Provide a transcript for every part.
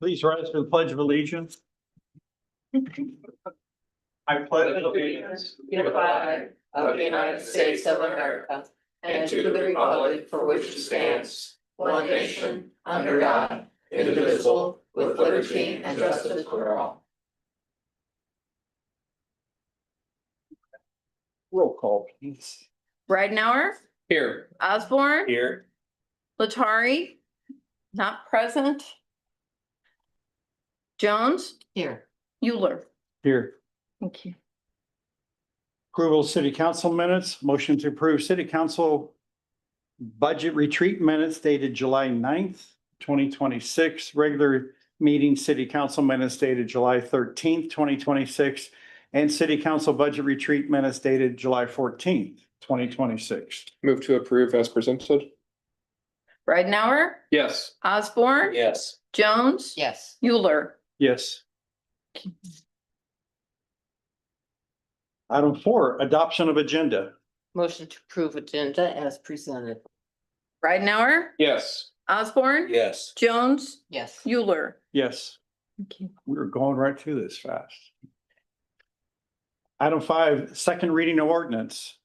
Please rise for the Pledge of Allegiance. I pledge allegiance to the flag of the United States of America and to the republic for which it stands, one nation, under God, indivisible, with liberty and justice for all. Roll call, please. Ridenhour, Here. Osborne, Here. Latari, not present. Jones, Here. Euler. Here. Thank you. Approval of City Council minutes. Motion to approve City Council budget retreat minutes dated July 9th, 2026. Regular meeting City Council minutes dated July 13th, 2026. And City Council budget retreat minutes dated July 14th, 2026. Move to approve as presented. Ridenhour, Yes. Osborne, Yes. Jones, Yes. Euler. Yes. Item 4, adoption of agenda. Motion to approve agenda as presented. Ridenhour, Yes. Osborne, Yes. Jones, Yes. Euler. Yes. Thank you. We're going right through this fast. Item 5, second reading of ordinance.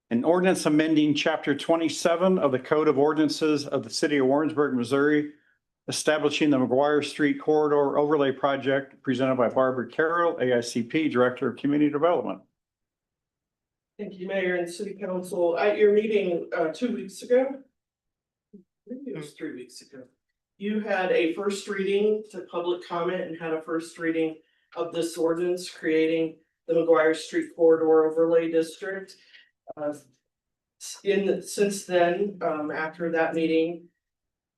An ordinance amending chapter 27 of the Code of Ordinances of the City of Warrensburg, Missouri, establishing the McGuire Street Corridor Overlay Project presented by Barbara Carroll, AICP Director of Community Development. Thank you, Mayor and City Council. At your meeting 2 weeks ago, maybe it was 3 weeks ago, you had a first reading to public comment and had a first reading of this ordinance creating the McGuire Street Corridor Overlay District. Since then, after that meeting,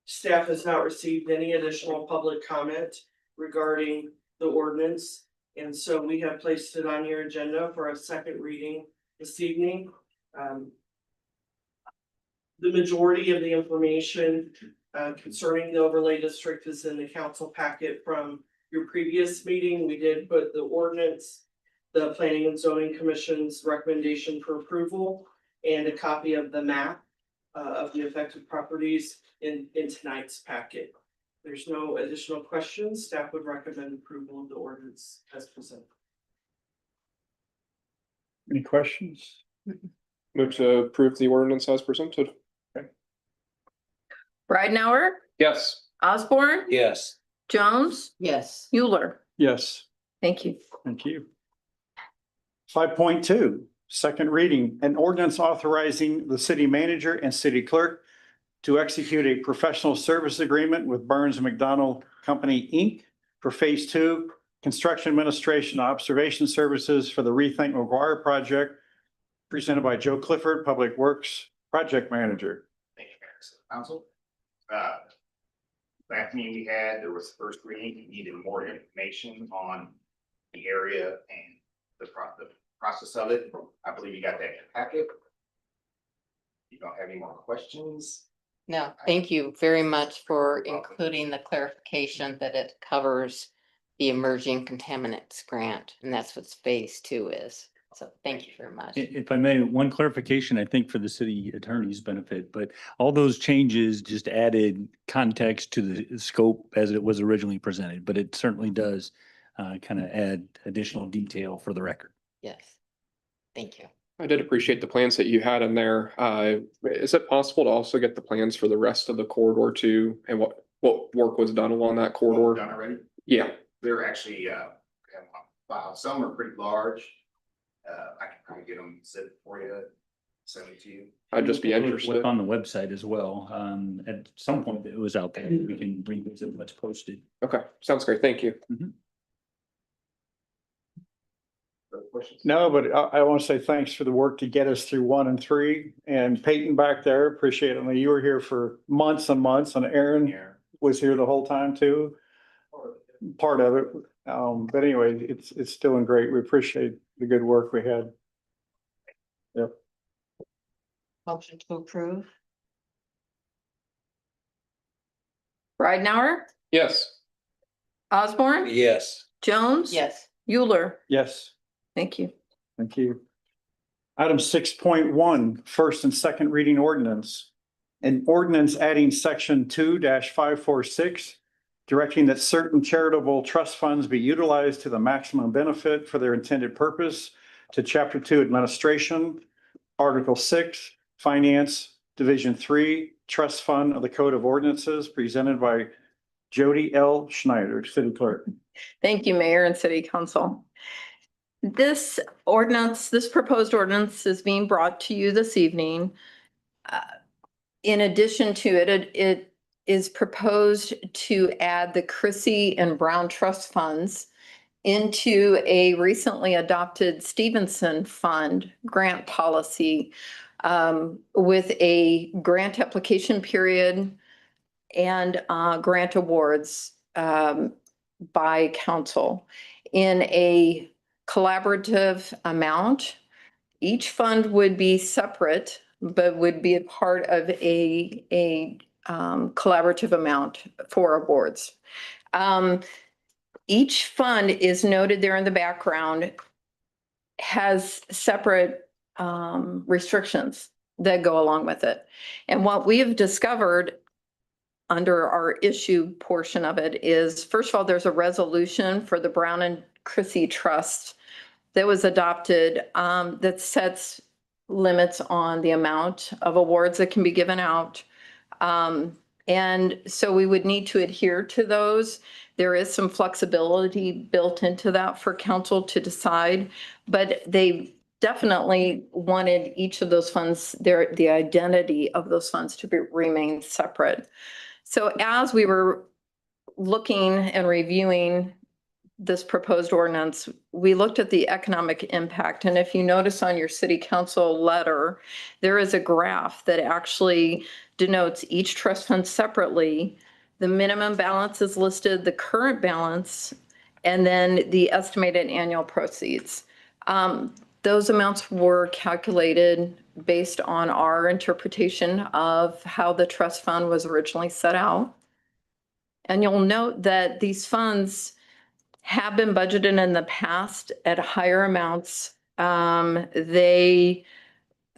staff has not received any additional public comment regarding the ordinance. And so we have placed it on your agenda for a second reading this evening. The majority of the information concerning the overlay district is in the council packet from your previous meeting. We did put the ordinance, the Planning and Zoning Commission's recommendation for approval, and a copy of the map of the affected properties in tonight's packet. There's no additional questions. Staff would recommend approval of the ordinance as presented. Any questions? Move to approve the ordinance as presented. Ridenhour, Yes. Osborne, Yes. Jones, Yes. Euler. Yes. Thank you. Thank you. 5.2, second reading, an ordinance authorizing the city manager and city clerk to execute a professional service agreement with Burns and McDonnell Company, Inc. for Phase 2 Construction Administration Observation Services for the Rethink McGuire project, presented by Joe Clifford, Public Works Project Manager. Thank you, Mayor, City Council. Last meeting we had, there was first reading, we needed more information on the area and the process of it. I believe you got that in your packet. You don't have any more questions? No, thank you very much for including the clarification that it covers the emerging contaminants grant, and that's what phase 2 is. So thank you very much. If I may, one clarification, I think for the city attorney's benefit, but all those changes just added context to the scope as it was originally presented, but it certainly does kind of add additional detail for the record. Yes. Thank you. I did appreciate the plans that you had in there. Is it possible to also get the plans for the rest of the corridor too? And what work was done along that corridor? Done already? Yeah, They're actually, wow, some are pretty large. I can probably get them set for you, send it to you. I'd just be Look interested. on the website as well. At some point it was out there. We can revisit what's posted. Okay, sounds great. Thank you. Other questions? No, but I want to say thanks for the work to get us through 1 and 3, and Peyton back there, appreciate it. I mean, you were here for months and months, and Aaron Yeah. was here the whole time too, part of it. But anyway, it's doing great. We appreciate the good work we had. Yep. Motion to approve? Ridenhour, Yes. Osborne, Yes. Jones. Yes. Euler. Yes. Thank you. Thank you. Item 6.1, first and second reading ordinance. An ordinance adding section 2-546, directing that certain charitable trust funds be utilized to the maximum benefit for their intended purpose, to Chapter 2 Administration, Article 6, Finance, Division 3, Trust Fund of the Code of Ordinances, presented by Jody L. Schneider, City Clerk. Thank you, Mayor and City Council. This proposed ordinance is being brought to you this evening. In addition to it, it is proposed to add the Chrissy and Brown Trust Funds into a recently adopted Stevenson Fund grant policy with a grant application period and grant awards by council in a collaborative amount. Each fund would be separate, but would be a part of a collaborative amount for awards. Each fund is noted there in the background, has separate restrictions that go along with it. And what we have discovered under our issue portion of it is, first of all, there's a resolution for the Brown and Chrissy Trust that was adopted that sets limits on the amount of awards that can be given out. And so we would need to adhere to those. There is some flexibility built into that for council to decide, but they definitely wanted each of those funds, the identity of those funds to remain separate. So as we were looking and reviewing this proposed ordinance, we looked at the economic impact. And if you notice on your city council letter, there is a graph that actually denotes each trust fund separately. The minimum balance is listed, the current balance, and then the estimated annual proceeds. Those amounts were calculated based on our interpretation of how the trust fund was originally set out. And you'll note that these funds have been budgeted in the past at higher amounts.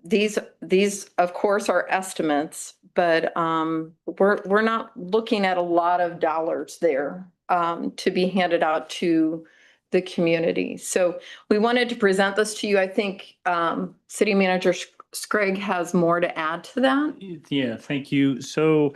These of course are estimates, but we're not looking at a lot of dollars there to be handed out to the community. So we wanted to present this to you. I think City Manager Scragg has more to add to that. Yeah, thank you. So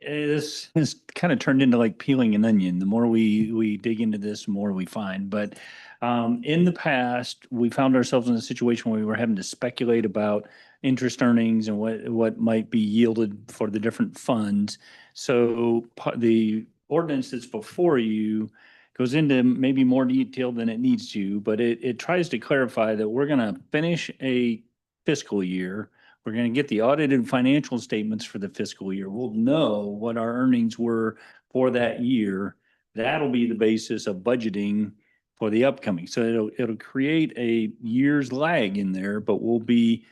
This has kind of turned into like peeling an onion. The more we dig into this, the more we find. But in the past, we found ourselves in a situation where we were having to speculate about interest earnings and what might be yielded for the different funds. So the ordinance that's before you goes into maybe more detail than it needs to, but it tries to clarify that we're going to finish a fiscal year. We're going to get the audited financial statements for the fiscal year. We'll know what our earnings were for that year. That'll be the basis of budgeting for the upcoming. So it'll create a year's lag in there, but we'll be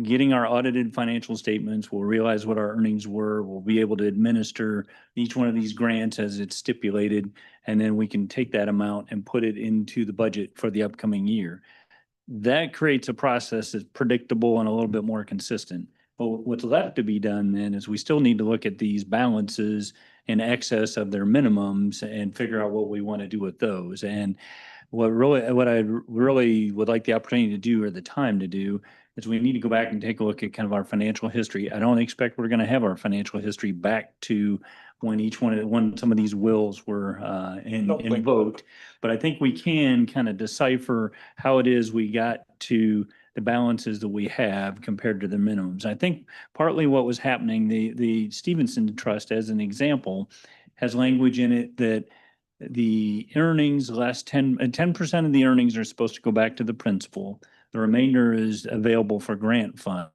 getting our audited financial statements. We'll realize what our earnings were. We'll be able to administer each one of these grants as it's stipulated. And then we can take that amount and put it into the budget for the upcoming year. That creates a process that's predictable and a little bit more consistent. But what's left to be done then is we still need to look at these balances in excess of their minimums and figure out what we want to do with those. And what I really would like the opportunity to do, or the time to do, is we need to go back and take a look at kind of our financial history. I don't expect we're going to have our financial history back to when some of these wills were invoked. But I think we can kind of decipher how it is we got to the balances that we have compared to the minimums. I think partly what was happening, the Stevenson Trust, as an example, has language in it that the earnings less 10% of the earnings are supposed to go back to the principal. The remainder is available for grant funds.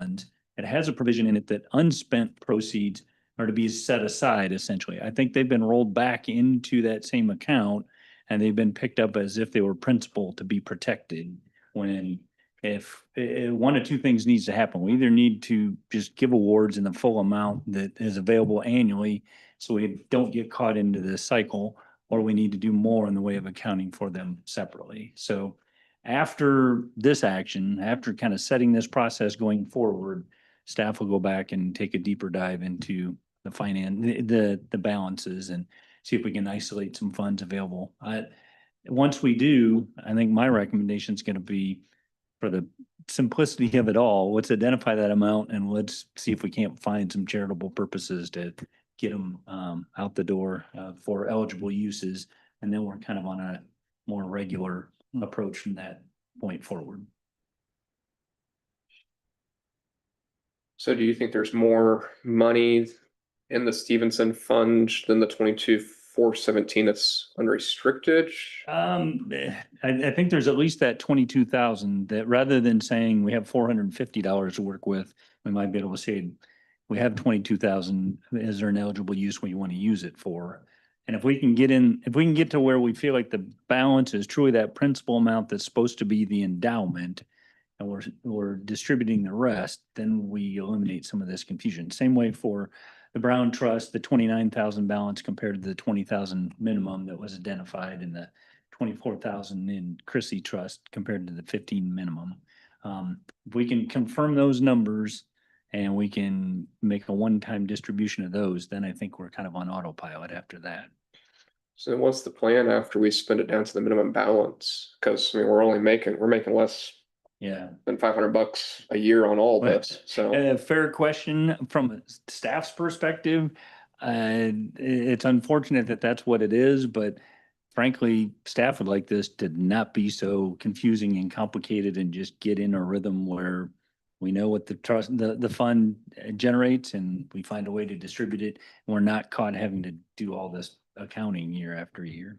It has a provision in it that unspent proceeds are to be set aside, essentially. I think they've been rolled back into that same account, and they've been picked up as if they were principal to be protected. When if one of two things needs to happen, we either need to just give awards in the full amount that is available annually, so we don't get caught into this cycle, or we need to do more in the way of accounting for them separately. So after this action, after kind of setting this process going forward, staff will go back and take a deeper dive into the balances and see if we can isolate some funds available. Once we do, I think my recommendation is going to be, for the simplicity of it all, let's identify that amount and let's see if we can't find some charitable purposes to get them out the door for eligible uses. And then we're kind of on a more regular approach from that point forward. So do you think there's more money in the Stevenson fund than the 22,417 that's unrestricted? I think there's at least that 22,000 that, rather than saying we have $450 to work with, we might be able to say we have 22,000. Is there an eligible use we want to use it for? And if we can get to where we feel like the balance is truly that principal amount that's supposed to be the endowment, and we're distributing the rest, then we eliminate some of this confusion. Same way for the Brown Trust, the 29,000 balance compared to the 20,000 minimum that was identified, in the 24,000 in Chrissy Trust compared to the 15 minimum. If we can confirm those numbers and we can make a one-time distribution of those, then I think we're kind of on autopilot after that. So what's the plan after we spend it down to the minimum balance? Because I mean, we're making less than $500 a year on all this. So a fair question from a staff's perspective. It's unfortunate that that's what it is, but frankly, staff would like this to not be so confusing and complicated, and just get in a rhythm where we know what the fund generates, and we find a way to distribute it. And we're not caught having to do all this accounting year after year.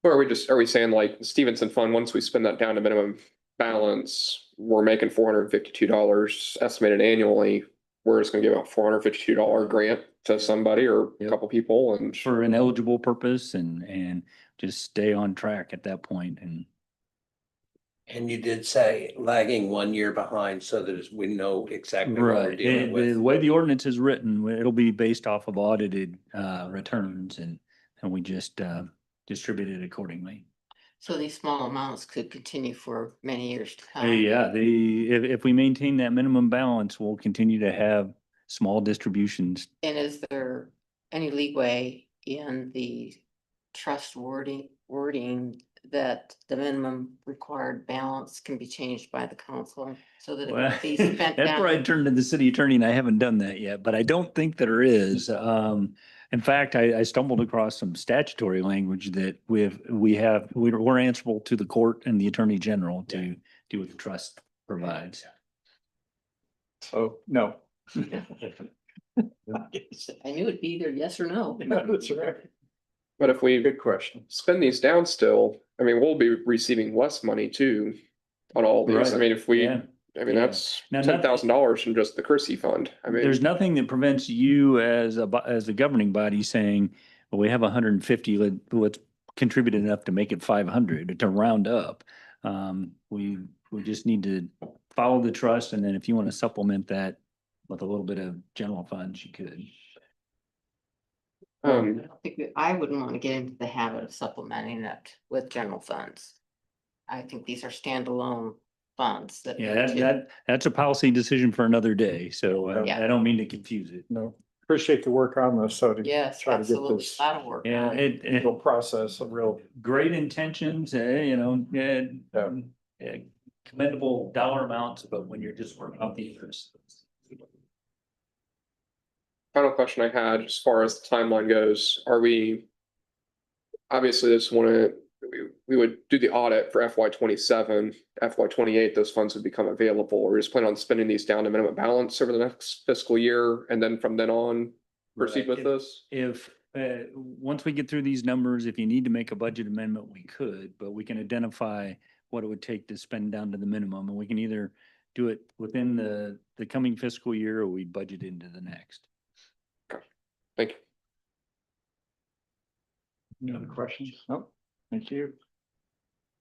or are we saying like the Stevenson fund, once we spend that down to minimum balance, we're making $452 estimated annually. We're just gonna give out $452 grant to somebody or a couple people, and For an eligible purpose, and just stay on track at that point. And you did say lagging 1 year behind, so that we know exactly what we're dealing The with. way the ordinance is written, it'll be based off of audited returns, and we just distribute it accordingly. So these small amounts could continue for many years to come. Yeah, if we maintain that minimum balance, we'll continue to have small distributions. And is there any leeway in the trust wording that the minimum required balance can be changed by the council so that it Well, won't be spent that's where I down. turned to the city attorney and I haven't done that yet, but I don't think there is. In fact, I stumbled across some statutory language that we're answerable to the court and the attorney general to do what the trust provides. So, no. I knew it'd be either yes or no. That's right. But if we Good question. spend these down still, I mean, we'll be receiving less money too on all these. I Right. mean, if we, Yeah. I mean, Yeah. that's Now, not- $10,000 from just the Kersey fund. I mean, There's nothing that prevents you as a governing body saying, well, we have 150, let's contribute enough to make it 500 to round up. We just need to follow the trust, and then if you want to supplement that with a little bit of general funds, you could. I don't think I wouldn't want to get into the habit of supplementing it with general funds. I think these are standalone funds that. Yeah, that's a policy decision for another day, so Yeah. I don't mean to confuse it. No, appreciate the work on this, so to Yes, try to get absolutely. this A lot of work. Yeah, on it. real process, a real, great intentions, commendable dollar amounts, but when you're just working out the interest. final question I had as far as the timeline goes, are we? Obviously, this we would do the audit for FY 27, FY 28, those funds would become available. Or we just plan on spending these down to minimum balance over the next fiscal year, and then from then on, proceed with this? If, once we get through these numbers, if you need to make a budget amendment, we could, but we can identify what it would take to spend down to the minimum, and we can either do it within the coming fiscal year, or we budget into the next. Thank you. any other questions? Nope, thank you.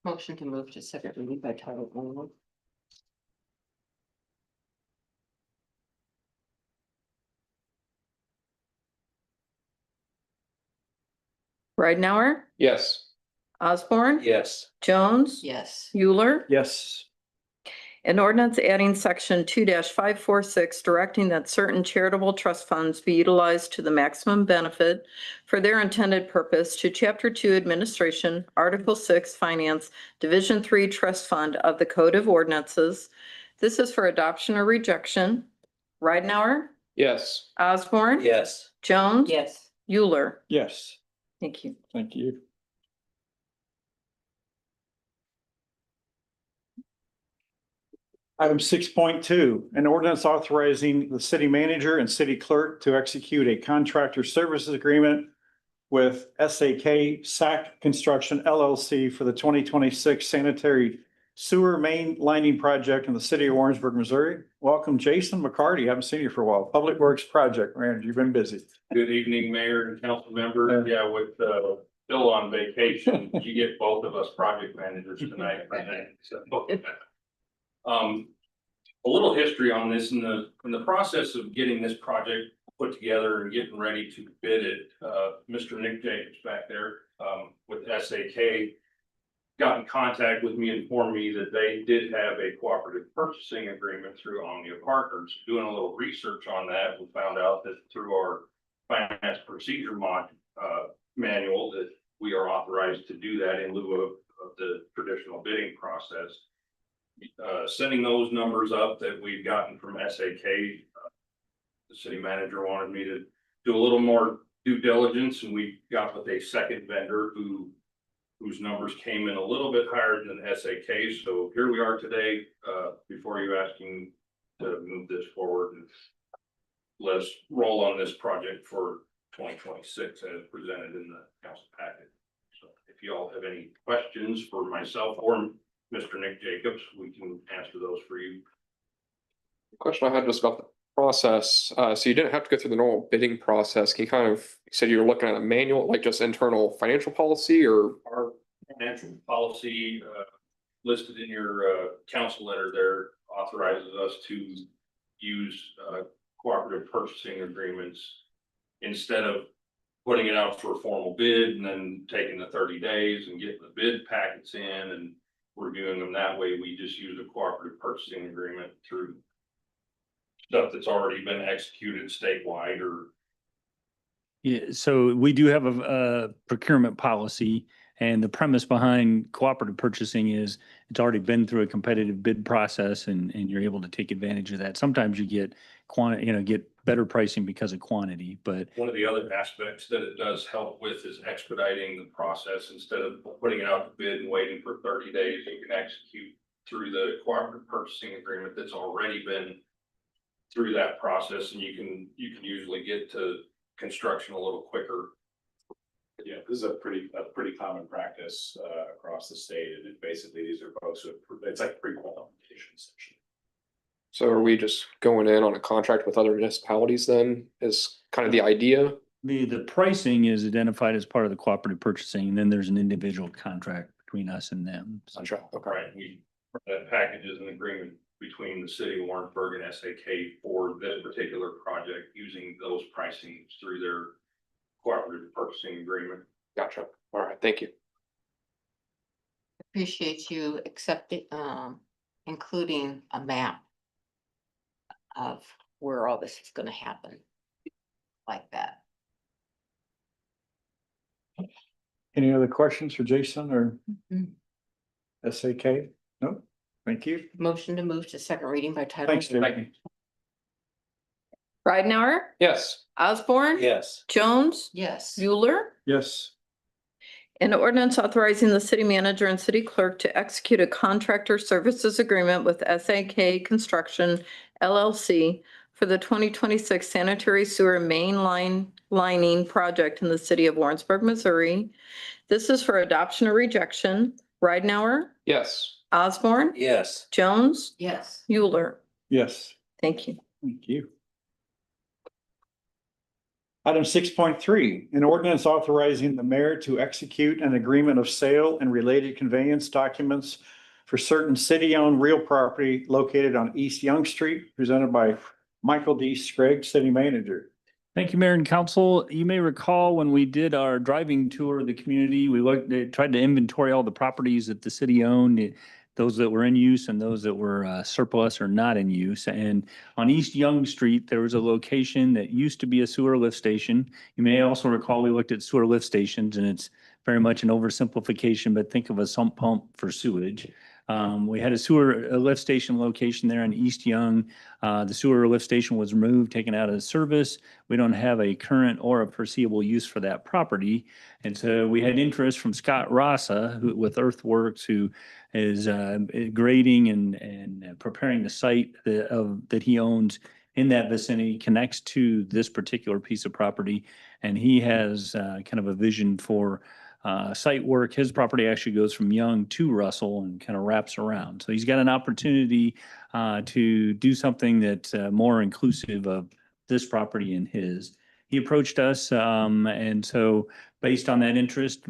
Motion to move to second reading by title only. Ridenhour, Yes. Osborne. Yes. Jones. Yes. Euler. Yes, An ordinance adding section 2-546, directing that certain charitable trust funds be utilized to the maximum benefit for their intended purpose to Chapter 2 Administration, Article 6 Finance, Division 3 Trust Fund of the Code of Ordinances. This is for adoption or rejection. Ridenhour, Yes. Osborne. Yes. Jones. Yes. Euler. yes, Thank you. thank you. Item 6.2, an ordinance authorizing the city manager and city clerk to execute a contractor services agreement with SAK Construction LLC for the 2026 sanitary sewer main lining project in the city of Warrensburg, Missouri. Welcome, Jason McCarty. Haven't seen you for a while. Public Works Project Manager, you've been busy. Good evening, Mayor and council members. Yeah, with Bill on vacation, you get both of us project managers tonight. So, a little history on this. In the process of getting this project put together and getting ready to bid it, Mr. Nick Jacobs back there with SAK got in contact with me, informed me that they did have a cooperative purchasing agreement through Omnia Partners. Doing a little research on that, we found out that through our finance procedure manual that we are authorized to do that in lieu of the traditional bidding process. Sending those numbers up that we've gotten from SAK, the city manager wanted me to do a little more due diligence, and we got with a second vendor whose numbers came in a little bit higher than SAK. So here we are today, before you asking to move this forward and let's roll on this project for 2026 as presented in the council packet. So if you all have any questions for myself or Mr. Nick Jacobs, we can answer those for you. The question I had was about the process. So you didn't have to go through the normal bidding process. Can you you said you were looking at a manual, like just internal financial policy, or? Our financial policy listed in your council letter there authorizes us to use cooperative purchasing agreements instead of putting it out for a formal bid and then taking the 30 days and getting the bid packets in and reviewing them that way. We just use a cooperative purchasing agreement through stuff that's already been executed statewide or. Yeah, so we do have a procurement policy, And the premise behind cooperative purchasing is it's already been through a competitive bid process and you're able to take advantage of that. Sometimes you get get better pricing because of quantity, but One of the other aspects that it does help with is expediting the process. Instead of putting it out to bid and waiting for 30 days, you can execute through the cooperative purchasing agreement that's already been through that process, and you can usually get to construction a little quicker. Yeah, this is a pretty common practice across the state, and basically these are folks who, it's like pre-qualification essentially. So are we just going in on a contract with other municipalities then is kind of the idea? the pricing is identified as part of the cooperative purchasing, and then there's an individual contract between us and them. So- Contract, okay. Right, that package is an agreement between the city of Warrensburg and SAK for this particular project, using those pricings through their cooperative purchasing agreement. Gotcha. All right, thank you. Appreciate you accepting, including a map of where all this is gonna happen. Like that. Any other questions for Jason or Mhm. SAK? No, thank you. Motion to move to second reading by title. Thanks, Jim. Ridenhour, Yes. Osborne. Yes. Jones, Yes. Euler. Yes, An ordinance authorizing the city manager and city clerk to execute a contractor services agreement with SAK Construction LLC for the 2026 sanitary sewer main line lining project in the city of Warrensburg, Missouri. This is for adoption or rejection. Ridenhour, Yes. Osborne, Yes. Jones, Yes. Euler. yes, Thank you. thank you. Item 6.3, an ordinance authorizing the mayor to execute an agreement of sale and related conveyance documents for certain city-owned real property located on East Young Street, presented by Michael D. Scraggs, city manager. Thank you, Mayor and Council. You may recall when we did our driving tour of the community, we tried to inventory all the properties that the city owned, those that were in use and those that were surplus or not in use. And on East Young Street, there was a location that used to be a sewer lift station. You may also recall we looked at sewer lift stations, and it's very much an oversimplification, but think of a sump pump for sewage. We had a lift station location there in East Young. The sewer lift station was removed, taken out of service. We don't have a current or a foreseeable use for that property. And so we had interest from Scott Rassa with Earthworks, who is grading and preparing the site that he owns in that vicinity, connects to this particular piece of property. And he has kind of a vision for site work. His property actually goes from Young to Russell and kind of wraps around. So he's got an opportunity to do something that's more inclusive of this property and his. He approached us, and so based on that interest,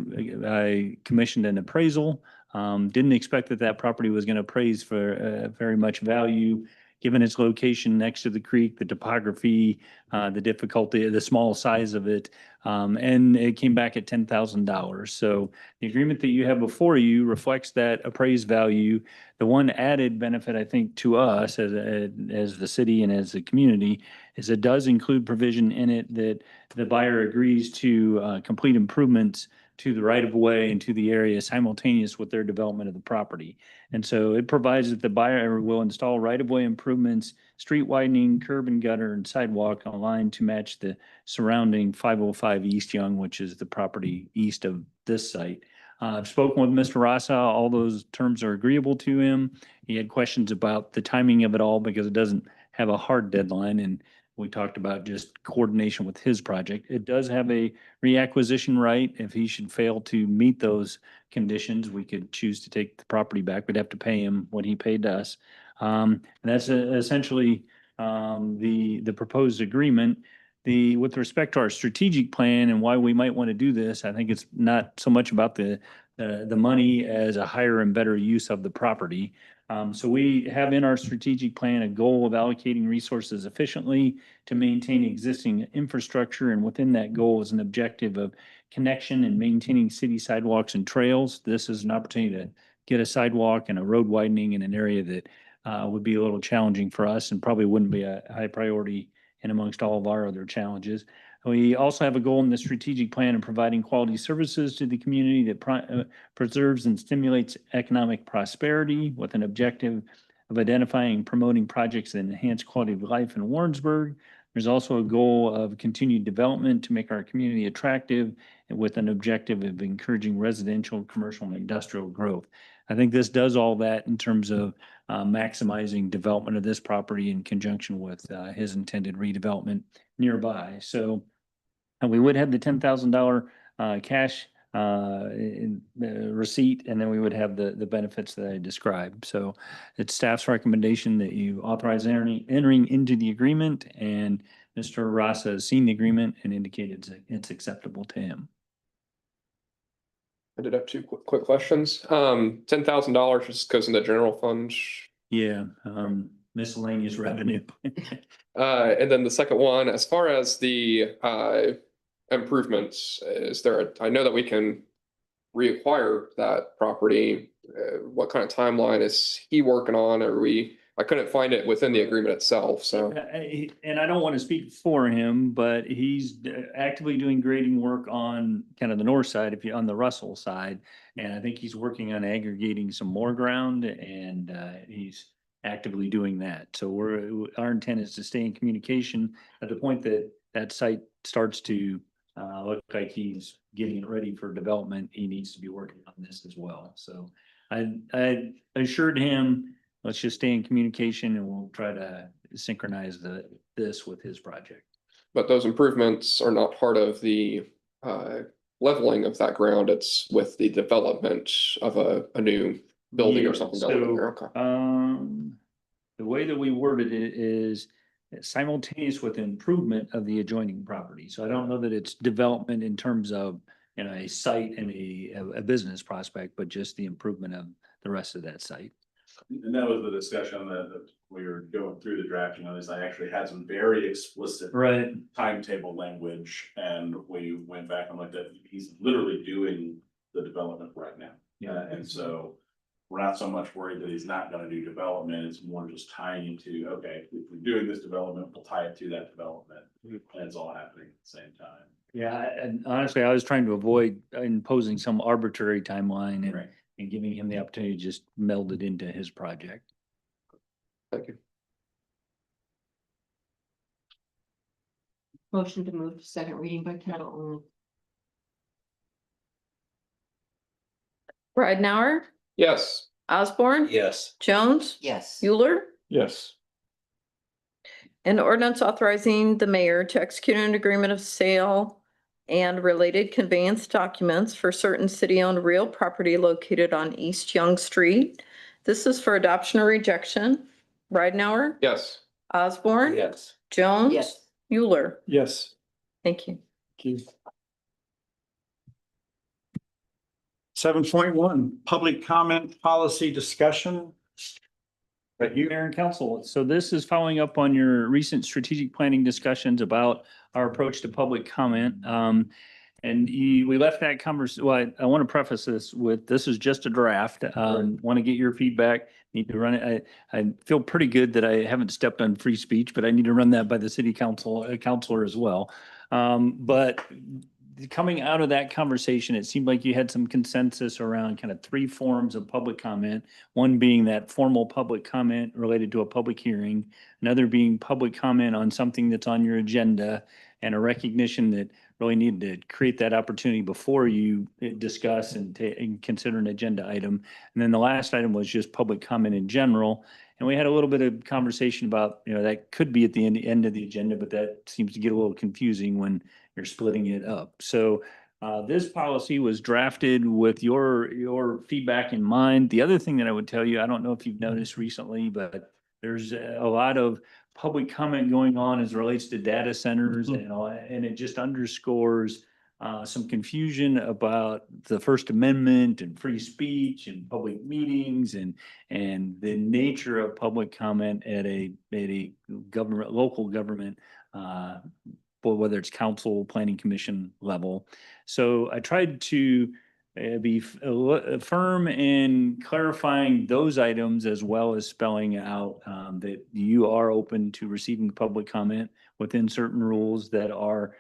I commissioned an appraisal. Didn't expect that property was going to appraise for very much value, given its location next to the creek, the topography, the difficulty, the small size of it. And it came back at $10,000. So the agreement that you have before you reflects that appraised value. The one added benefit, I think, to us as the city and as the community is it does include provision in it that the buyer agrees to complete improvements to the right of way and to the area simultaneous with their development of the property. And so it provides that the buyer will install right of way improvements, street widening, curb and gutter, and sidewalk on a line to match the surrounding 505 East Young, which is the property east of this site. I've spoken with Mr. Rassa. All those terms are agreeable to him. He had questions about the timing of it all because it doesn't have a hard deadline. And we talked about just coordination with his project. It does have a reacquisition right. If he should fail to meet those conditions, we could choose to take the property back. We'd have to pay him what he paid us. And that's essentially the proposed agreement. With respect to our strategic plan and why we might want to do this, I think it's not so much about the money as a higher and better use of the property. So we have in our strategic plan a goal of allocating resources efficiently to maintain existing infrastructure. And within that goal is an objective of connection and maintaining city sidewalks and trails. This is an opportunity to get a sidewalk and a road widening in an area that would be a little challenging for us and probably wouldn't be a high priority in amongst all of our other challenges. We also have a goal in the strategic plan of providing quality services to the community that preserves and stimulates economic prosperity with an objective of identifying and promoting projects that enhance quality of life in Warrensburg. There's also a goal of continued development to make our community attractive and with an objective of encouraging residential, commercial, and industrial growth. I think this does all that in terms of maximizing development of this property in conjunction with his intended redevelopment nearby. So we would have the $10,000 cash receipt, and then we would have the benefits that I described. So it's staff's recommendation that you authorize entering into the agreement, and Mr. Rasa has seen the agreement and indicated it's acceptable to him. I did have two quick questions. $10,000 just goes in the general fund. Yeah, miscellaneous revenue. And then the second one, as far as the improvements, I know that we can reacquire that property. What kind of timeline is he working on? I couldn't find it within the agreement itself, so. And I don't want to speak for him, but he's actively doing grading work on kind of the north side, on the Russell side. And I think he's working on aggregating some more ground, and he's actively doing that. So our intent is to stay in communication at the point that that site starts to look like he's getting it ready for development. He needs to be working on this as well. So I assured him, let's just stay in communication and we'll try to synchronize this with his project. But those improvements are not part of the leveling of that ground. It's with the development of a new building or something. Okay. The way that we worded it is simultaneous with improvement of the adjoining property. So I don't know that it's development in terms of, a site and a business prospect, but just the improvement of the rest of that site. And that was the discussion that we were going through the drafting of this. I actually had some very explicit timetable language, and we went back and looked at, he's literally doing the development right now. And so we're not so much worried that he's not gonna do development. It's more just tying into, okay, if we're doing this development, we'll tie it to that development. And it's all happening at the same time. Yeah, and honestly, I was trying to avoid imposing some arbitrary timeline and giving him the opportunity to just meld it into his project. Thank you. Motion to move to second reading by title only. Ridenhour, Yes. Osborne, Yes. Jones, Yes. Euler. Yes. An ordinance authorizing the mayor to execute an agreement of sale and related conveyance documents for certain city-owned real property located on East Young Street. This is for adoption or rejection. Ridenhour, Yes. Osborne, Yes. Jones, Yes. Euler. Yes. Thank you. 7.1, public comment policy discussion. But you, Mayor and Council, so this is following up on your recent strategic planning discussions about our approach to public comment. We left that conversation. Well, I want to preface this with, this is just a draft. Want to get your feedback, need to run it. I feel pretty good that I haven't stepped on free speech, but I need to run that by the city councilor as well. But coming out of that conversation, it seemed like you had some consensus around kind of three forms of public comment. One being that formal public comment related to a public hearing, another being public comment on something that's on your agenda, and a recognition that really needed to create that opportunity before you discuss and consider an agenda item. And then the last item was just public comment in general. And we had a little bit of conversation about, that could be at the end of the agenda, but that seems to get a little confusing when you're splitting it up. So this policy was drafted with your feedback in mind. The other thing that I would tell you, I don't know if you've noticed recently, but there's a lot of public comment going on as it relates to data centers and it just underscores some confusion about the First Amendment and free speech and public meetings and the nature of public comment at a local government, whether it's council, planning commission level. So I tried to be firm in clarifying those items, as well as spelling out that you are open to receiving public comment within certain rules that are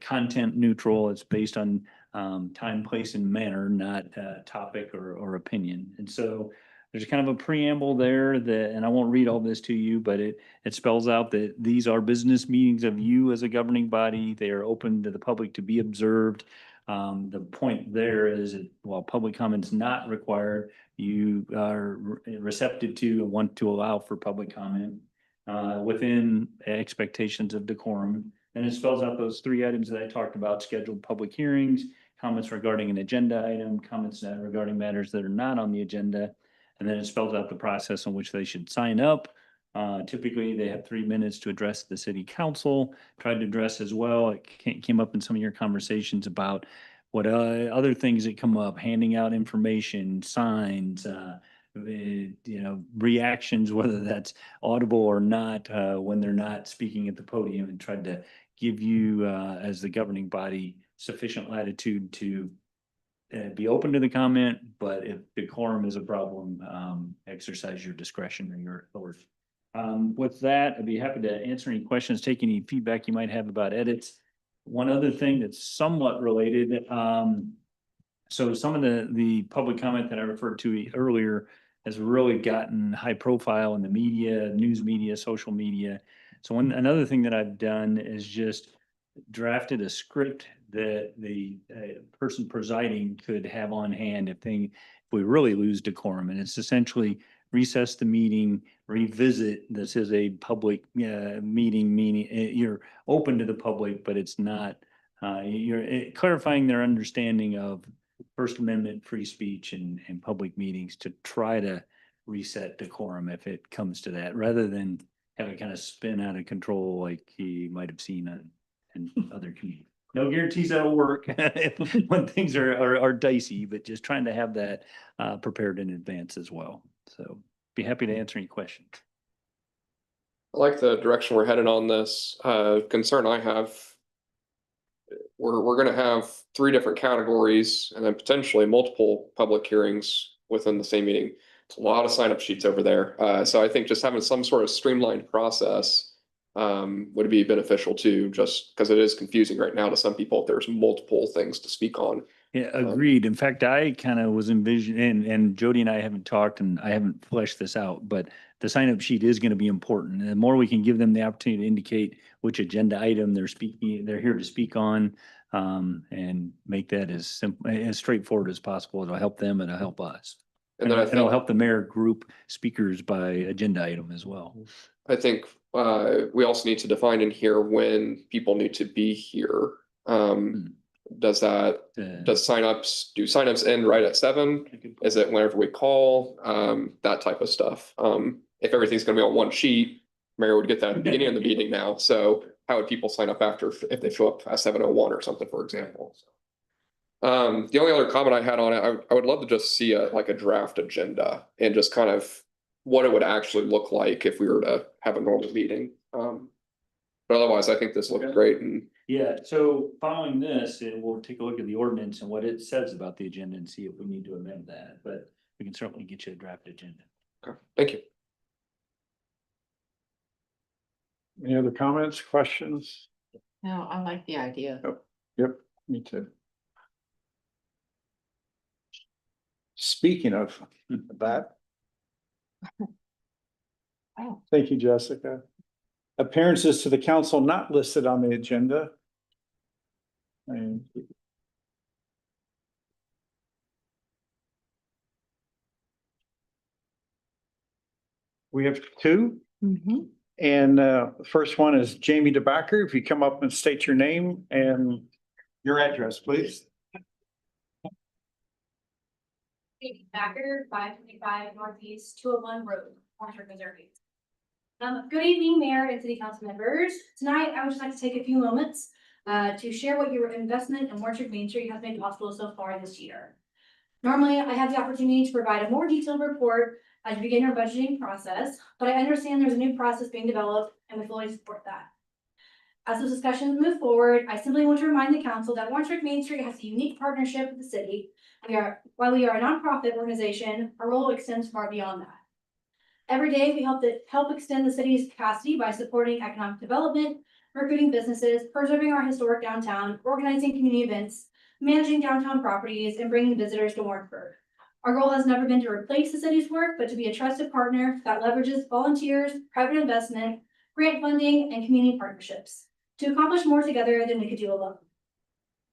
content neutral. It's based on time, place, and manner, not topic or opinion. And so there's kind of a preamble there that, and I won't read all this to you, but it spells out that these are business meetings of you as a governing body. They are open to the public to be observed. The point there is that while public comment is not required, you are receptive to and want to allow for public comment within expectations of decorum. And it spells out those three items that I talked about: scheduled public hearings, comments regarding an agenda item, comments regarding matters that are not on the agenda. And then it spells out the process in which they should sign up. Typically, they have 3 minutes to address the city council. Tried to address as well, it came up in some of your conversations about what other things that come up: handing out information, signs, reactions, whether that's audible or not, when they're not speaking at the podium, and tried to give you, as the governing body, sufficient latitude to be open to the comment, but if decorum is a problem, exercise your discretion or your authority. With that, I'd be happy to answer any questions, take any feedback you might have about edits. One other thing that's somewhat related, so some of the public comment that I referred to earlier has really gotten high profile in the media, news media, social media. So another thing that I've done is just drafted a script that the person presiding could have on hand if we really lose decorum. And it's essentially recess the meeting, revisit. This is a public meeting, meaning you're open to the public, but it's not, you're clarifying their understanding of First Amendment free speech and public meetings to try to reset decorum if it comes to that, rather than have it kind of spin out of control like you might have seen in other communities. No guarantees that'll work when things are dicey, but just trying to have that prepared in advance as well. So be happy to answer any questions. I like the direction we're headed on this. Concern I have, we're gonna have 3 different categories and then potentially multiple public hearings within the same meeting. It's a lot of sign-up sheets over there. So I think just having some sort of streamlined process would be beneficial too, just because it is confusing right now to some people if there's multiple things to speak on. Yeah, agreed. In fact, I kind of was envisioning, and Jody and I haven't talked and I haven't fleshed this out, but the sign-up sheet is going to be important. And the more we can give them the opportunity to indicate which agenda item they're here to speak on, and make that as simple, as straightforward as possible, it'll help them and it'll help us. And then it'll help the mayor group speakers by agenda item as well. I think we also need to define in here when people need to be here. Does signups end right at 7? Is it whenever we call? That type of stuff. If everything's gonna be on one sheet, mayor would get that at the beginning of the meeting now. So how would people sign up after if they show up at 7:01 or something, for example? The only other comment I had on it, I would love to just see like a draft agenda and just kind of what it would actually look like if we were to have a normal meeting. But otherwise, I think this looks great. And yeah, so following this, we'll take a look at the ordinance and what it says about the agenda and see if we need to amend that, but we can certainly get you a draft agenda. okay, thank you. Any other comments, questions? No, I like the idea. Yep, me too. Speaking of that. Oh. Thank you, Jessica. Appearances to the council not listed on the agenda. And we have 2. And the first one is Jamie DeBacker. If you come up and state your name and your address, please. Jamie Backer, 525 Northeast 201 Road, Warrensburg, Missouri. Good evening, Mayor and City Council members. Tonight, I would just like to take a few moments to share what your investment in Warrensburg Main Street has made possible so far this year. Normally, I have the opportunity to provide a more detailed report as we begin our budgeting process, but I understand there's a new process being developed and we fully support that. As those discussions move forward, I simply want to remind the council that Warrensburg Main Street has a unique partnership with the city. While we are a nonprofit organization, our role extends far beyond that. Every day, we help extend the city's capacity by supporting economic development, recruiting businesses, preserving our historic downtown, organizing community events, managing downtown properties, and bringing visitors to Warrensburg. Our goal has never been to replace the city's work, but to be a trusted partner that leverages volunteers, private investment, grant funding, and community partnerships to accomplish more together than we could do alone.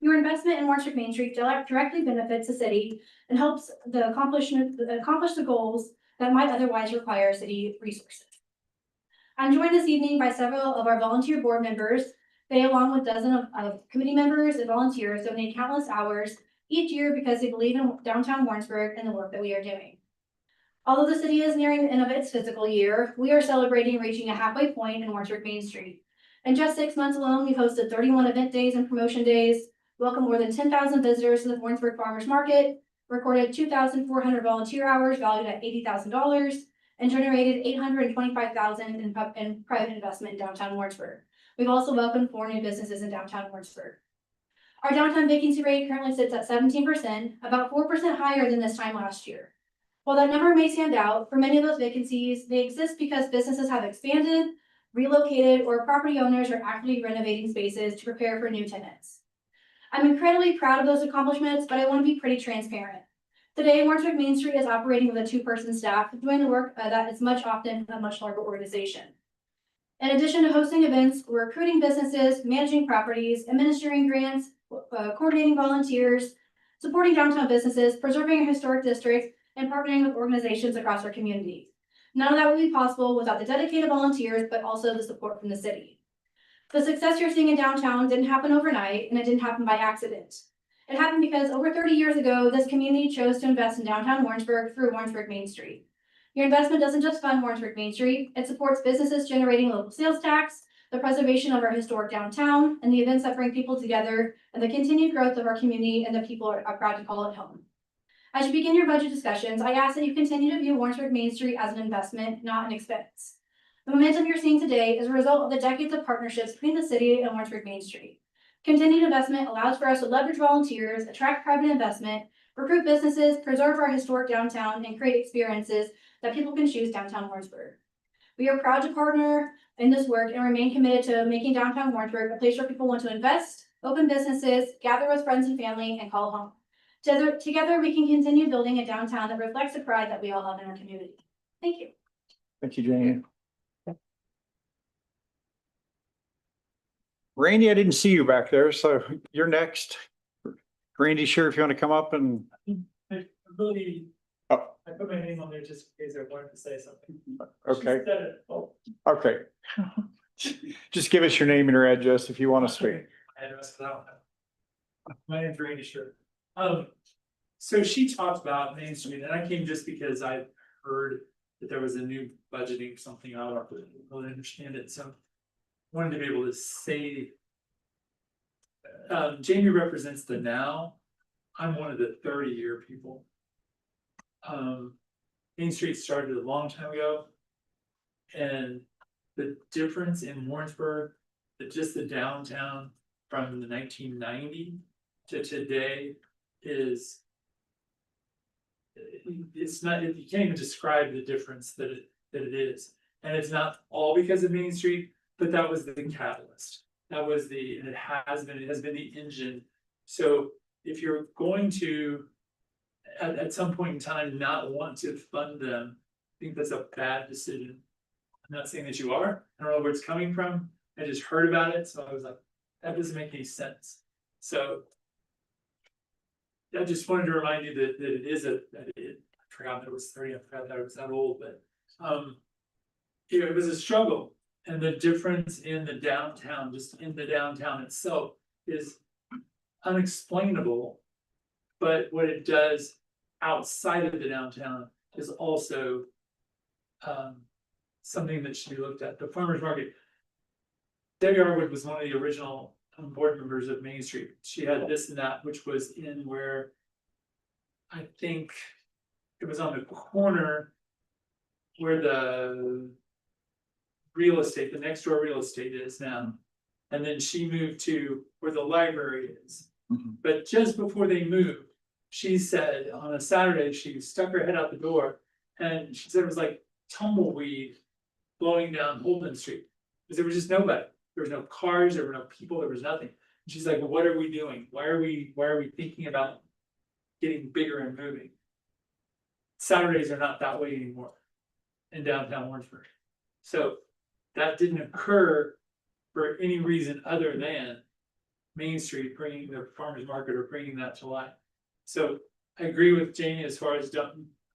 Your investment in Warrensburg Main Street directly benefits the city and helps accomplish the goals that might otherwise require city resources. I'm joined this evening by several of our volunteer board members. They, along with dozens of committee members and volunteers, donate countless hours each year because they believe in downtown Warrensburg and the work that we are doing. Although the city is nearing the end of its fiscal year, we are celebrating reaching a halfway point in Warrensburg Main Street. In just 6 months alone, we've hosted 31 event days and promotion days, welcomed more than 10,000 visitors to the Warrensburg Farmers Market, recorded 2,400 volunteer hours valued at $80,000, and generated $825,000 in private investment in downtown Warrensburg. We've also welcomed 4 new businesses in downtown Warrensburg. Our downtown vacancy rate currently sits at 17%, about 4% higher than this time last year. While that number may stand out, for many of those vacancies, they exist because businesses have expanded, relocated, or property owners are actively renovating spaces to prepare for new tenants. I'm incredibly proud of those accomplishments, but I want to be pretty transparent. Today, Warrensburg Main Street is operating with a 2-person staff, doing the work that is much often a much larger organization. In addition to hosting events, we're recruiting businesses, managing properties, administering grants, coordinating volunteers, supporting downtown businesses, preserving our historic district, and partnering with organizations across our community. None of that would be possible without the dedicated volunteers, but also the support from the city. The success you're seeing in downtown didn't happen overnight, and it didn't happen by accident. It happened because over 30 years ago, this community chose to invest in downtown Warrensburg through Warrensburg Main Street. Your investment doesn't just fund Warrensburg Main Street, it supports businesses generating local sales tax, the preservation of our historic downtown, and the events that bring people together, and the continued growth of our community and the people are proud to call it home. As you begin your budget discussions, I ask that you continue to view Warrensburg Main Street as an investment, not an expense. The momentum you're seeing today is a result of the decades of partnerships between the city and Warrensburg Main Street. Continued investment allows for us to leverage volunteers, attract private investment, recruit businesses, preserve our historic downtown, and create experiences that people can choose downtown Warrensburg. We are proud to partner in this work and remain committed to making downtown Warrensburg a place where people want to invest, open businesses, gather with friends and family, and call home. Together, we can continue building a downtown that reflects the pride that we all have in our community. Thank you. Thank you, Jane. Randy, I didn't see you back there, so you're next. Randy, sure, if you want to come up and. I really, Oh. I put my name on there just in case I wanted to say something. Okay, She said it. Oh, okay. Just give us your name and your address if you want to speak. address, 'cause I don't have. My name's Randy Sure. So she talked about Main Street, and I came just because I heard that there was a new budgeting something. I don't really understand it, so wanted to be able to say. Jamie represents the now. I'm one of the 30-year people. Main Street started a long time ago. And the difference in Warrensburg, just the downtown from the 1990 to today is. It's not, you can't even describe the difference that it is. And it's not all because of Main Street, but that was the catalyst. That was it has been the engine. So if you're going to, at some point in time, not want to fund them, I think that's a bad decision. I'm not saying that you are, I don't know where it's coming from. I just heard about it, so I was like, that doesn't make any sense. So I just wanted to remind you that it is I forgot that it was 30, I forgot that it was that old, but it was a struggle. And the difference in the downtown, just in the downtown itself, is unexplainable. But what it does outside of the downtown is also something that should be looked at. The farmers market. Debbie Arwood was one of the original board members of Main Street. She had this and that, which was in where I think it was on the corner where the real estate, the next door real estate is now. And then she moved to where the library is. But just before they moved, she said on a Saturday, she stuck her head out the door and she said it was like tumbleweed blowing down Holden Street. Because there was just nobody. there was no cars, there were no people, there was nothing. And she's like, what are we doing? Why are we thinking about getting bigger and moving? Saturdays are not that way anymore in downtown Warrensburg. So that didn't occur for any reason other than Main Street bringing the farmer's market or bringing that to life. So I agree with Janie as far as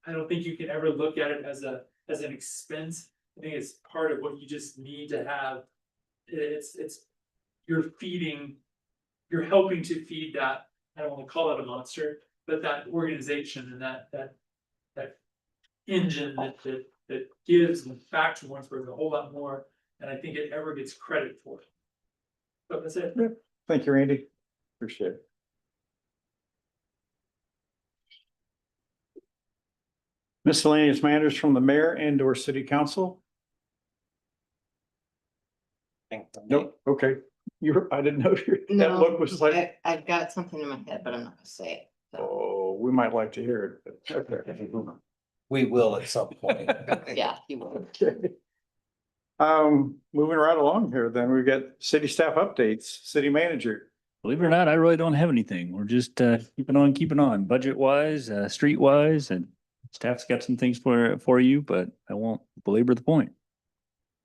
I don't think you can ever look at it as an expense. I think it's part of what you just need to have. It's you're helping to feed that, I don't want to call it a monster, but that organization and that engine that gives back to Warrensburg a whole lot more than I think it ever gets credit for. But that's it. Thank you, Randy. Appreciate it. Miscellaneous matters from the mayor and or city council? Nope, okay. I didn't know that No, look was like, I've got something in my head, but I'm not gonna say it. So, oh, we might like to hear it, but okay. We will at some point. yeah, you will. Okay. Moving right along here, then we've got city staff updates, city manager. Believe it or not, I really don't have anything. We're just keeping on budget wise, street wise, and staff's got some things for you, but I won't belabor the point.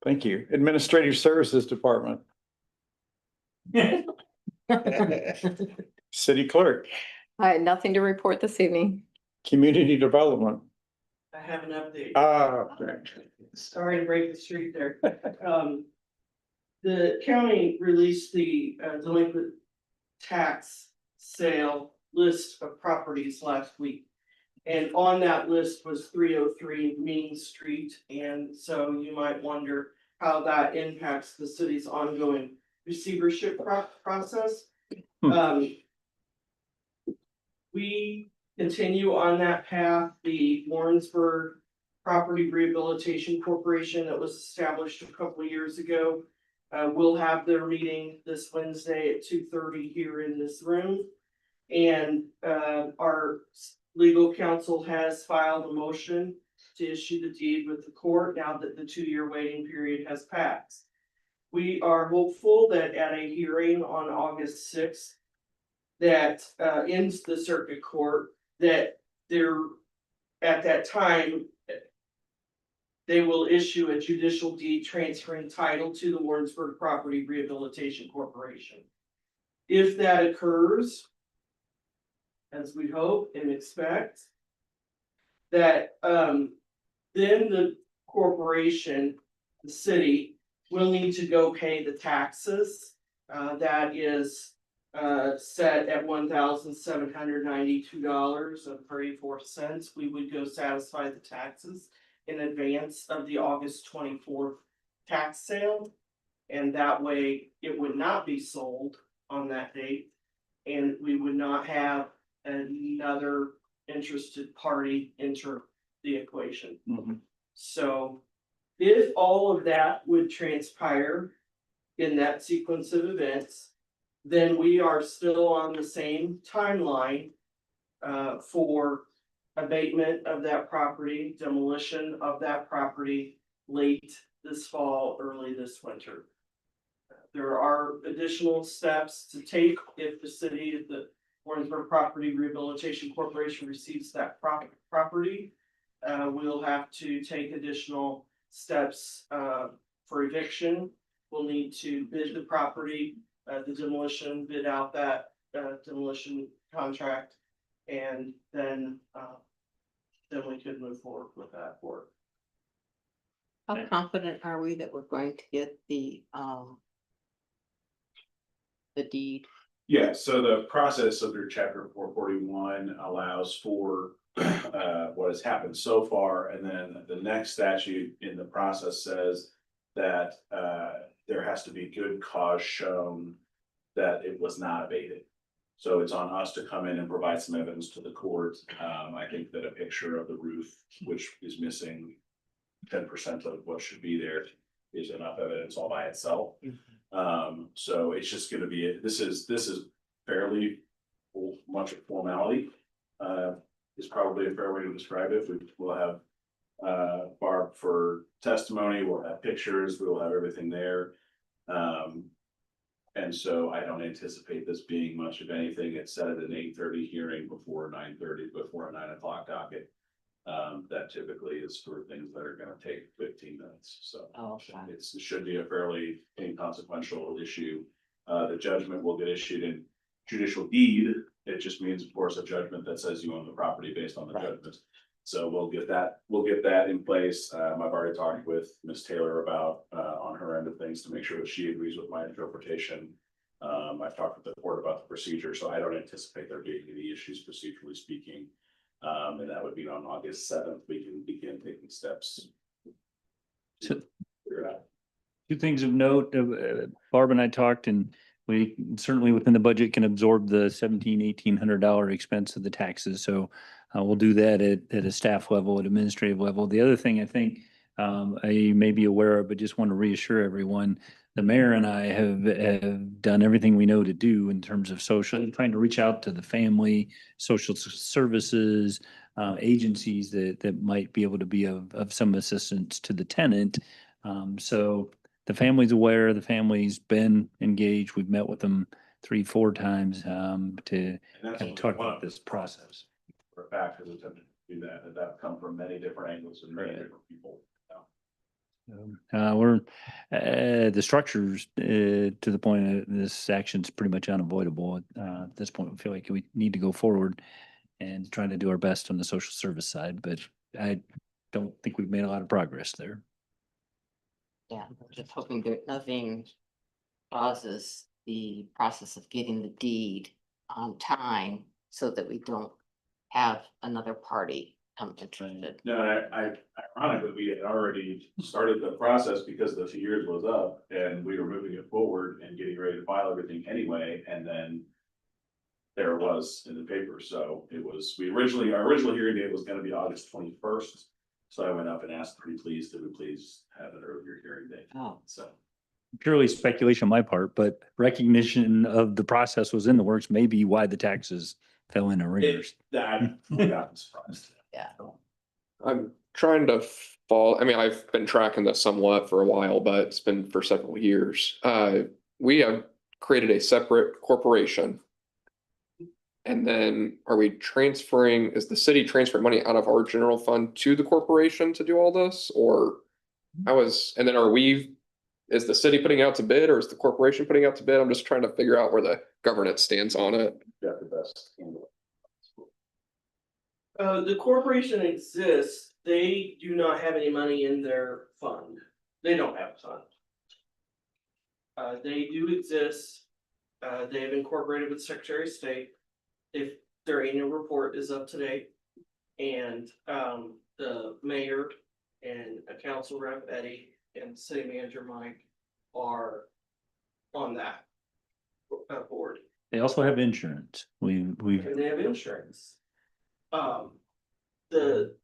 Thank you. Administrative Services Department, City Clerk, I had nothing to report this evening. Community Development. I have an update. Okay. Sorry to break the streak there. The county released the delinquent tax sale list of properties last week. And on that list was 303 Main Street, and so you might wonder how that impacts the city's ongoing receivership process. We continue on that path. The Warrensburg Property Rehabilitation Corporation that was established a couple of years ago will have their meeting this Wednesday at 2:30 here in this room. And our legal counsel has filed a motion to issue the deed with the court now that the 2-year waiting period has passed. We are hopeful that at a hearing on August 6th, that ends the circuit court, that there, at that time, they will issue a judicial deed transferring title to the Warrensburg Property Rehabilitation Corporation. If that occurs, as we hope and expect, that then the corporation, the city, will need to go pay the taxes. That is set at $1,792.34. We would go satisfy the taxes in advance of the August 24th tax sale. And that way it would not be sold on that date. And we would not have another interested party enter the equation. So if all of that would transpire in that sequence of events, then we are still on the same timeline for abatement of that property, demolition of that property late this fall, early this winter. There are additional steps to take if the city, the Warrensburg Property Rehabilitation Corporation receives that property. We'll have to take additional steps for eviction. We'll need to bid the property, the demolition, bid out that demolition contract, and then we could move forward with that work. How confident are we that we're going to get the deed? Yeah, so the process under chapter 441 allows for what has happened so far, and then the next statute in the process says that there has to be good cause shown that it was not abated. So it's on us to come in and provide some evidence to the court. I think that a picture of the roof, which is missing 10% of what should be there, is enough evidence all by itself. So it's just gonna be, this is fairly much a formality, is probably a fair way to describe it. We'll have Barb for testimony, we'll have pictures, we'll have everything there. And so I don't anticipate this being much of anything. It's set at an 8:30 hearing before 9:30, before a 9 o'clock docket. That typically is for things that are gonna take 15 minutes, so. It should be a fairly inconsequential issue. The judgment will get issued in judicial deed. It just means, of course, a judgment that says you own the property based on the judgment. So we'll get that in place. I've already talked with Ms. Taylor about, on her end of things to make sure that she agrees with my interpretation. I've talked with the court about the procedure, so I don't anticipate there being any issues procedurally speaking. And that would be on August 7th, we can begin taking steps. So- Figure it out. Two things of note, Barb and I talked, and we certainly within the budget can absorb the $1,800 expense of the taxes. So we'll do that at a staff level, at administrative level. The other thing I think I may be aware of, but just want to reassure everyone, the mayor and I have done everything we know to do in terms of social, trying to reach out to the family, social services, agencies that might be able to be of some assistance to the tenant. So the family's aware, the family's been engaged. We've met with them 3-4 times to And that's kind of what talk one about of this process. For a fact, has attempted to do that, and that come from many different angles and many different people. We're the structures to the point of this action's pretty much unavoidable. At this point, we feel like we need to go forward and trying to do our best on the social service side, but I don't think we've made a lot of progress there. Yeah, I'm just hoping that nothing pauses the process of getting the deed on time so that we don't have another party come interested. No, ironically, we had already started the process because the 2 years was up and we were moving it forward and getting ready to file everything anyway, and then there it was in the paper, so it was, our original hearing date was gonna be August 21st. So I went up and asked, pretty please, did we please have an earlier hearing date? Oh. So. Purely speculation on my part, but recognition of the process was in the works, may be why the taxes fell in arrears. I'm not surprised. Yeah. I'm trying to I mean, I've been tracking this somewhat for a while, but it's been for several years. We have created a separate corporation. And then are we transferring, is the city transferring money out of our general fund to the corporation to do all this? Or and then is the city putting out to bid or is the corporation putting out to bid? I'm just trying to figure out where the governance stands on it. Got the best handle. The corporation exists, they do not have any money in their fund, they don't have a fund. They do exist, they have incorporated with Secretary of State. If their annual report is up to date. And the mayor and a council rep Eddie and city manager Mike are on that board. They also have insurance. We've And they have insurance. The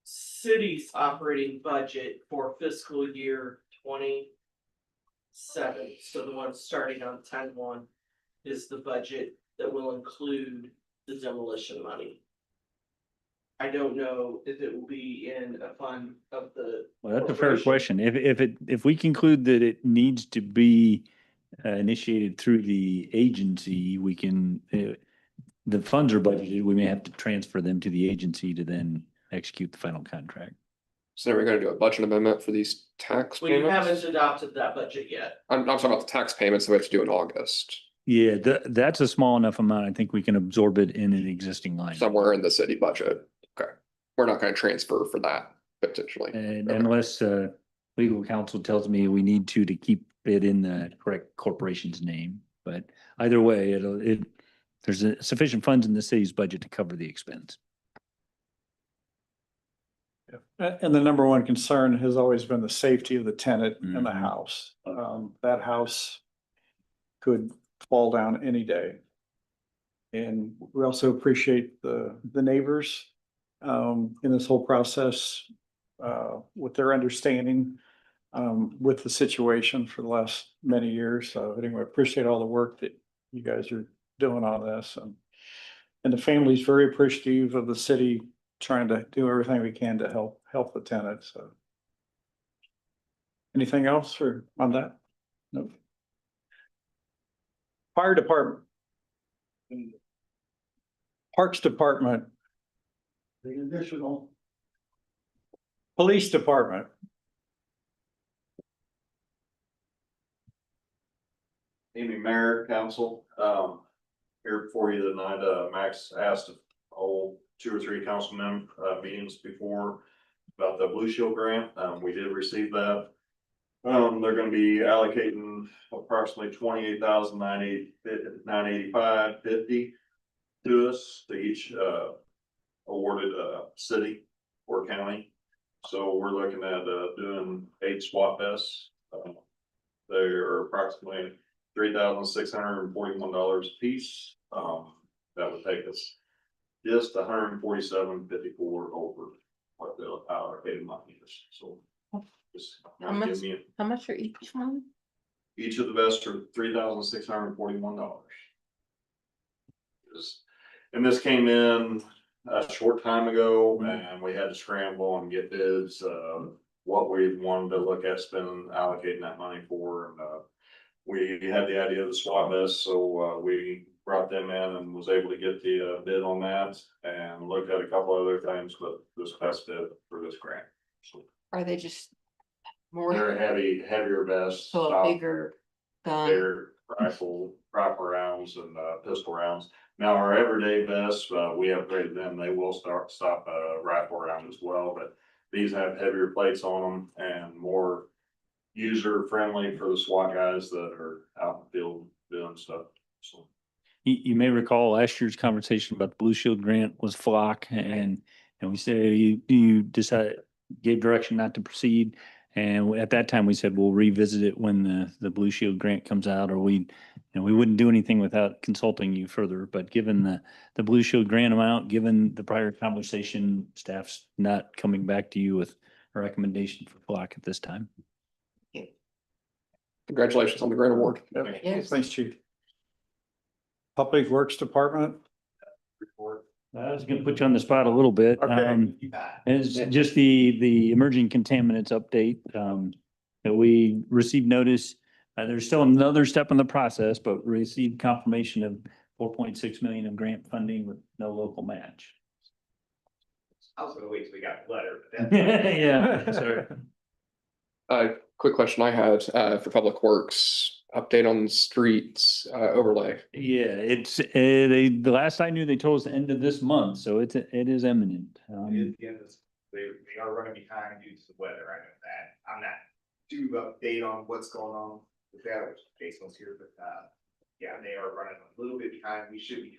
city's operating budget for fiscal year 27, so the one starting on 10/1 is the budget that will include the demolition money. I don't know if it will be in a fund of the. Well, that's a fair corporation. question. If we conclude that it needs to be initiated through the agency, we can, the funds are budgeted, we may have to transfer them to the agency to then execute the final contract. So then we're gonna do a budget amendment for these tax We haven't payments? adopted that budget yet. I'm talking about the tax payments that we have to do in August, Yeah, that's a small enough amount. I think we can absorb it in an existing line. somewhere in the city budget. Okay. We're not gonna transfer for that potentially. And Okay. unless legal counsel tells me we need to keep it in the correct corporation's name. But either way, there's sufficient funds in the city's budget to cover the expense. And the number one concern has always been the safety of the tenant and the Mhm. house. That house could fall down any day. And we also appreciate the neighbors in this whole process with their understanding with the situation for the last many years. So anyway, appreciate all the work that you guys are doing on this. And the family's very appreciative of the city trying to do everything we can to help the tenants. So. Anything else on that? Nope. Fire Department. Parks Department. The additional. Police Department. Evening, Mayor, Council, here before you tonight, Max asked to hold 2 or 3 council meetings before about the Blue Shield grant. We did receive that. They're gonna be allocating approximately 28,985.50 to us, to each, awarded, city or county. So we're looking at, doing 8 SWAT vests. They are approximately $3,641 a piece. That would take us just $147.54 over what the allocated money is, so. Just How much? give me, How much are each one? each of the vests are $3,641. And this came in a short time ago, and we had to scramble and get bids, what we wanted to look at spending, allocating that money for, and, we had the idea of the SWAT vest, so we brought them in and was able to get the bid on that and looked at a couple other things, but this best bid for this grant. So Are they just more, they're heavier vests, so a stop, bigger gun? bigger rifle rounds and pistol rounds. Now our everyday vests, we upgraded them. They will stop rifle round as well, but these have heavier plates on them and more user friendly for the SWAT guys that are out in the field doing stuff, so. You may recall last year's conversation about the Blue Shield grant was flock and we said you decided, gave direction not to proceed. And at that time we said, we'll revisit it when the Blue Shield grant comes out, or we wouldn't do anything without consulting you further. But given the Blue Shield grant amount, given the prior conversation, staff's not coming back to you with a recommendation for flock at this time. Congratulations on the grant award. Yes. Thanks, Chief. Public Works Department. Report. I was gonna put you on the spot a little bit. Okay. It's just the emerging contaminants update, that we received notice. There's still another step in the process, but received confirmation of 4.6 million of grant funding with no local match. I was gonna wait till we got the letter, but that's. Yeah, sorry. Quick question I had, for Public Works, update on streets, overlay. Yeah, the last I knew, they told us the end of this month, so it is imminent. They are running behind due to the weather, I know that. I'm not due update on what's going on with that, which Jason was here, but, yeah, they are running a little bit behind. We should be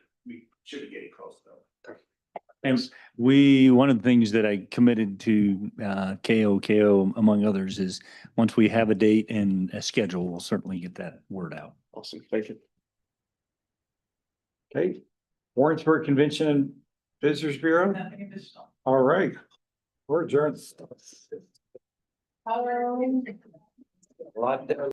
getting close though. And one of the things that I committed to KO among others is once we have a date and a schedule, we'll certainly get that word out. Awesome, thank you. Okay. Warrensburg Convention and Visitors Bureau. All right. We're adjourned. Um, A lot.